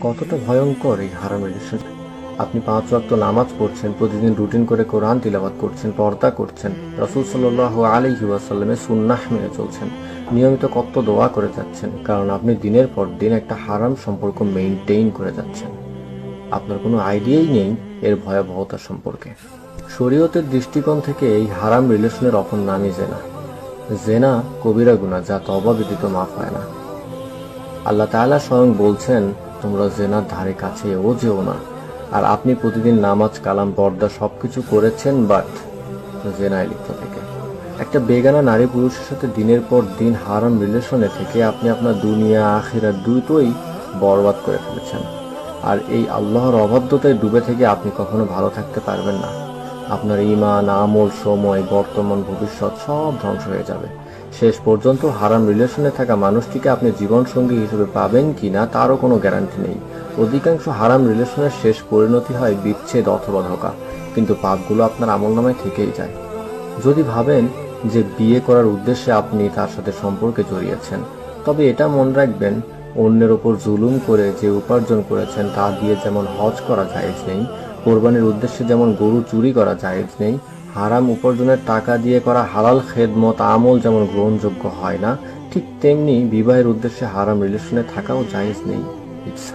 কতটা ভয়ঙ্কর এই হারাম রিলেশন। আপনি 5 ওয়াক্ত নামাজ পড়ছেন, প্রতিদিন রুটিন করে কোরআন তিলাওয়াত করছেন, পর্দা করছেন, রাসূল সাল্লাল্লাহু আলাইহি ওয়াসাল্লামের সুন্নাহ মেনে চলছেন, নিয়মিত কত দোয়া করে যাচ্ছেন, কারণ আপনি দিনের পর দিন একটা হারাম সম্পর্ক মেইনটেইন করে যাচ্ছেন। আপনার কোনো আইডিয়াই নেই এর ভয়াবহতা সম্পর্কে। শরীয়তের দৃষ্টিকোণ থেকে এই হারাম রিলেশনের অপর নামই জেনা। জেনা কবিরা গুনাহ, যা তওবা ব্যতীত মাফ হয় না। আল্লাহ তাআলা স্বয়ং বলছেন, তোমরা জেনার ধারে কাছেও যেও না। আর আপনি প্রতিদিন নামাজ, কালাম, পর্দা সবকিছু করেছেন, বাট জেনায় লিপ্ত থেকে একটা বেগানা নারী পুরুষের সাথে দিনের পর দিন হারাম রিলেশনে থেকে আপনি আপনার দুনিয়া আখিরাত দুটোই বরবাদ করে ফেলেছেন। আর এই আল্লাহর অবাধ্যতায় ডুবে থেকে আপনি কখনো ভালো থাকতে পারবেন না। আপনার ঈমান, আমল, সময়, বর্তমান, ভবিষ্যৎ সব ধ্বংস হয়ে যাবে। শেষ পর্যন্ত হারাম রিলেশনে থাকা মানুষটিকে আপনি জীবনসঙ্গী হিসেবে পাবেন কিনা তারও কোনো গ্যারান্টি নেই। অধিকাংশ হারাম রিলেশনের শেষ পরিণতি হয় বিচ্ছেদ অথবা ধোঁকা, কিন্তু পাপগুলো আপনার আমলনামায় থেকেই যায়। যদি ভাবেন যে বিয়ে করার উদ্দেশ্যে আপনি তার সাথে সম্পর্কে জড়িয়েছেন, তবে এটা মনে রাখবেন, অন্যের ওপর জুলুম করে যে উপার্জন করেছেন তা দিয়ে যেমন হজ করা জায়েজ নেই, কোরবানির উদ্দেশ্যে যেমন গরু চুরি করা জায়েজ নেই, হারাম উপার্জনের টাকা দিয়ে করা হালাল খেদমত আমল যেমন গ্রহণযোগ্য হয় না, ঠিক তেমনি বিবাহের উদ্দেশ্যে হারাম রিলেশনে থাকাও জায়েজ নেই। ইটস